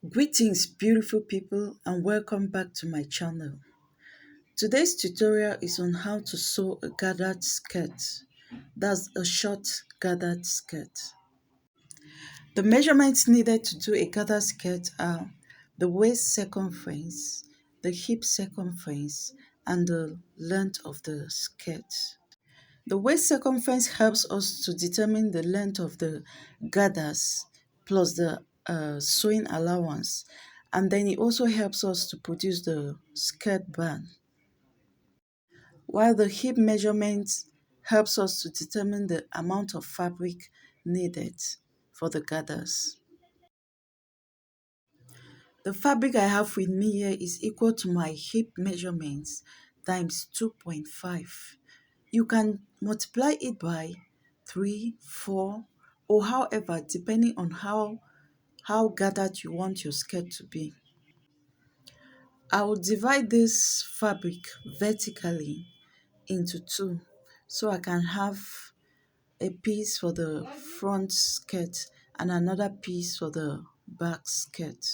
Greetings, beautiful people, and welcome back to my channel. Today's tutorial is on how to sew a gathered skirt. That's a short gathered skirt. The measurements needed to do a gathered skirt are the waist circumference, the hip circumference, and the length of the skirt. The waist circumference helps us to determine the length of the gathers plus the sewing allowance, and then it also helps us to produce the skirt band, while the hip measurement helps us to determine the amount of fabric needed for the gathers. The fabric I have with me here is equal to my hip measurements times 2.5. You can multiply it by 3, 4, or however, depending on how gathered you want your skirt to be. I will divide this fabric vertically into two so I can have a piece for the front skirt and another piece for the back skirt.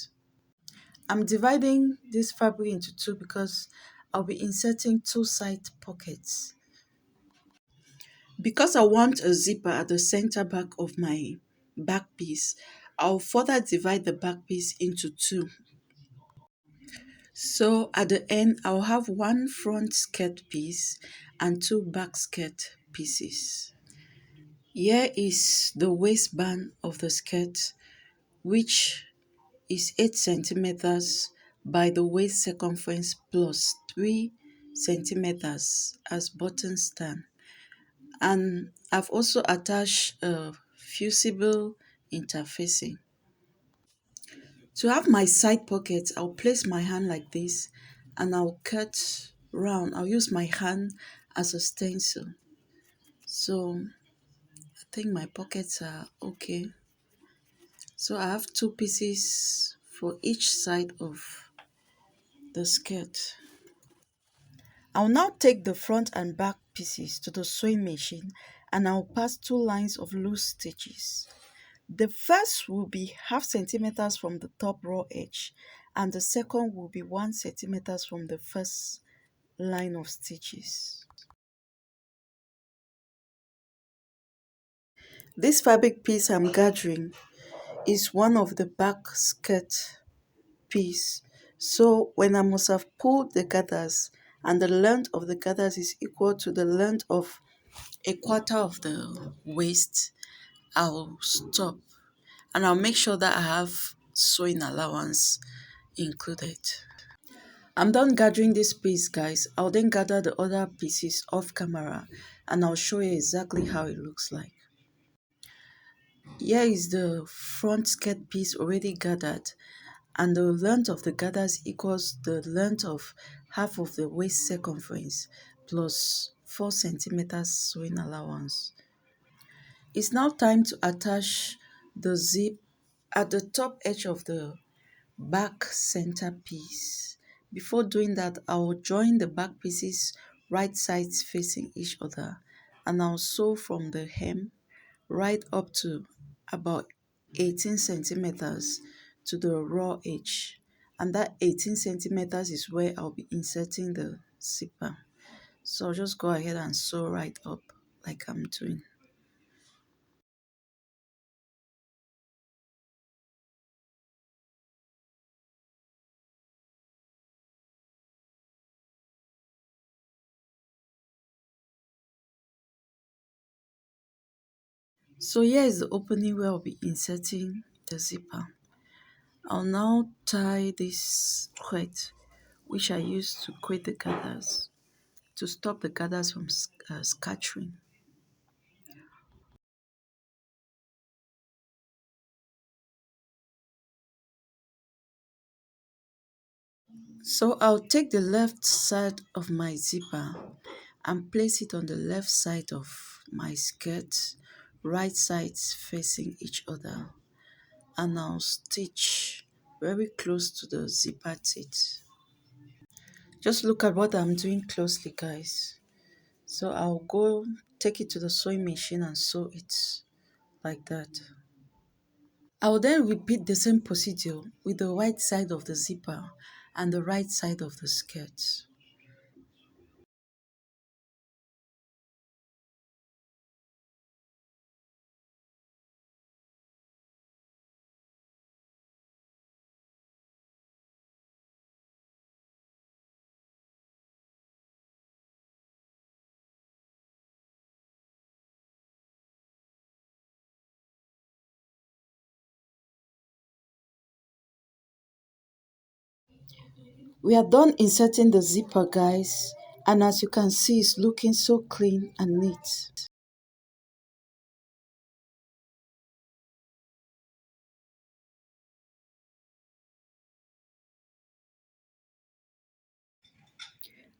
I'm dividing this fabric into two because I'll be inserting two side pockets. Because I want a zipper at the center back of my back piece, I'll further divide the back piece into two. So at the end, I'll have one front skirt piece and two back skirt pieces. Here is the waistband of the skirt, which is 8 centimeters by the waist circumference plus 3 centimeters as button stand. And I've also attached a fusible interfacing. To have my side pockets, I'll place my hand like this and I'll cut round. I'll use my hand as a stencil. So I think my pockets are okay. So I have two pieces for each side of the skirt. I'll now take the front and back pieces to the sewing machine and I'll pass two lines of loose stitches. The first will be half centimeters from the top raw edge and the second will be 1 centimeters from the first line of stitches. This fabric piece I'm gathering is one of the back skirt piece. So when I must have pulled the gathers and the length of the gathers is equal to the length of a quarter of the waist, I'll stop and I'll make sure that I have sewing allowance included. I'm done gathering this piece, guys. I'll then gather the other pieces off camera and I'll show you exactly how it looks like. Here is the front skirt piece already gathered, and the length of the gathers equals the length of half of the waist circumference plus 4 centimeters sewing allowance. It's now time to attach the zip at the top edge of the back center piece. Before doing that, I will join the back pieces right sides facing each other and I'll sew from the hem right up to about 18 centimeters to the raw edge, and that 18 centimeters is where I'll be inserting the zipper. So I'll just go ahead and sew right up like I'm doing. So here is the opening where I'll be inserting the zipper. I'll now tie this thread which I use to create the gathers to stop the gathers from scattering. So I'll take the left side of my zipper and place it on the left side of my skirt, right sides facing each other, and I'll stitch very close to the zipper teeth. Just look at what I'm doing closely, guys. So I'll go take it to the sewing machine and sew it like that. I will then repeat the same procedure with the right side of the zipper and the right side of the skirt. We are done inserting the zipper, guys, and as you can see, it's looking so clean and neat.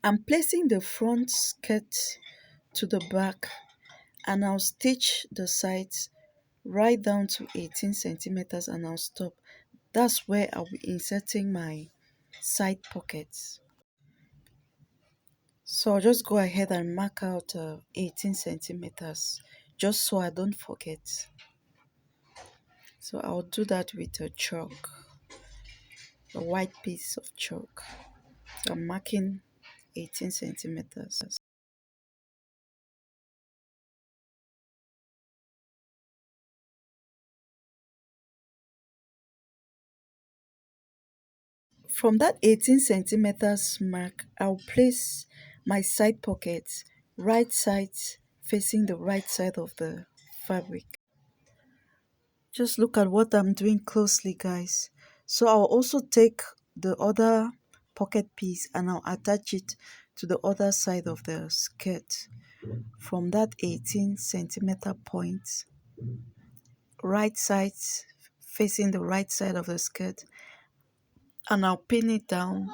I'm placing the front skirt to the back and I'll stitch the sides right down to 18 centimeters and I'll stop. That's where I'll be inserting my side pockets. So I'll just go ahead and mark out 18 centimeters just so I don't forget. So I'll do that with a chalk, a white piece of chalk. I'm marking 18 centimeters. From that 18 centimeters mark, I'll place my side pockets right sides facing the right side of the fabric. Just look at what I'm doing closely, guys. So I'll also take the other pocket piece and I'll attach it to the other side of the skirt from that 18 centimeter point, right sides facing the right side of the skirt, and I'll pin it down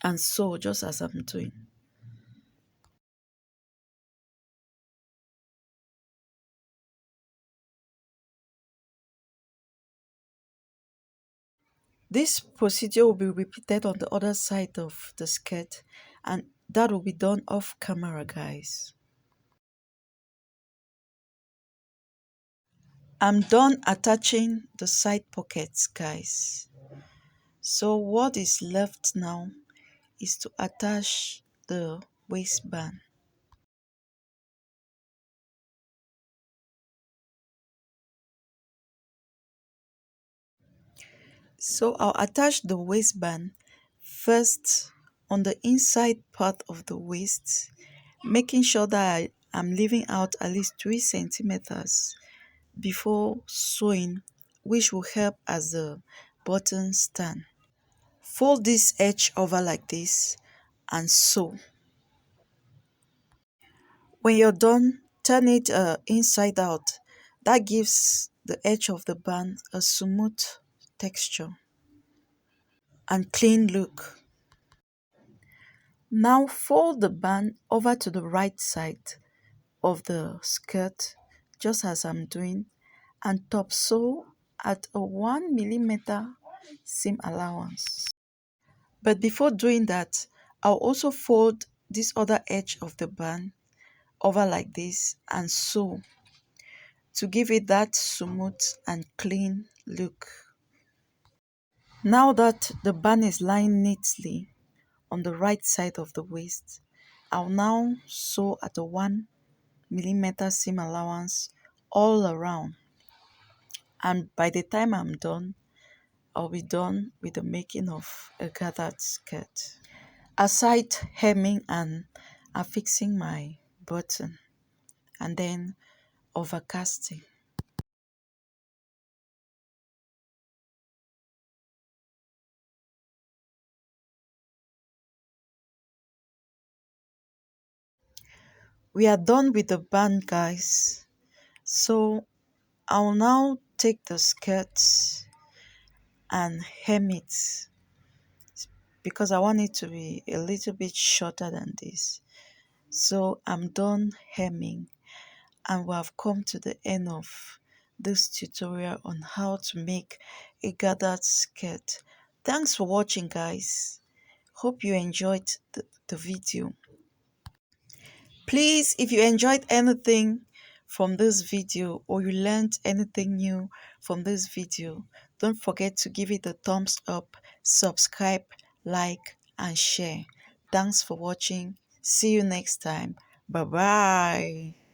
and sew just as I'm doing. This procedure will be repeated on the other side of the skirt and that will be done off camera, guys. I'm done attaching the side pockets, guys. So what is left now is to attach the waistband. So I'll attach the waistband first on the inside part of the waist, making sure that I'm leaving out at least 3 centimeters before sewing, which will help as the button stand. Fold this edge over like this and sew. When you're done, turn it inside out. That gives the edge of the band a smooth texture and clean look. Now fold the band over to the right side of the skirt, just as I'm doing, and top sew at a 1 millimeter seam allowance. But before doing that, I'll also fold this other edge of the band over like this and sew to give it that smooth and clean look. Now that the band is lying neatly on the right side of the waist, I'll now sew at a 1 millimeter seam allowance all around, and by the time I'm done, I'll be done with the making of a gathered skirt. Aside hemming and affixing my button and then overcasting. We are done with the band, guys. So I'll now take the skirt and hem it because I want it to be a little bit shorter than this. So I'm done hemming and we have come to the end of this tutorial on how to make a gathered skirt. Thanks for watching, guys. Hope you enjoyed the video. Please, if you enjoyed anything, from this video or you learned anything new from this video, don't forget to give it a thumbs up, subscribe, like, and share. Thanks for watching. See you next time. Bye bye.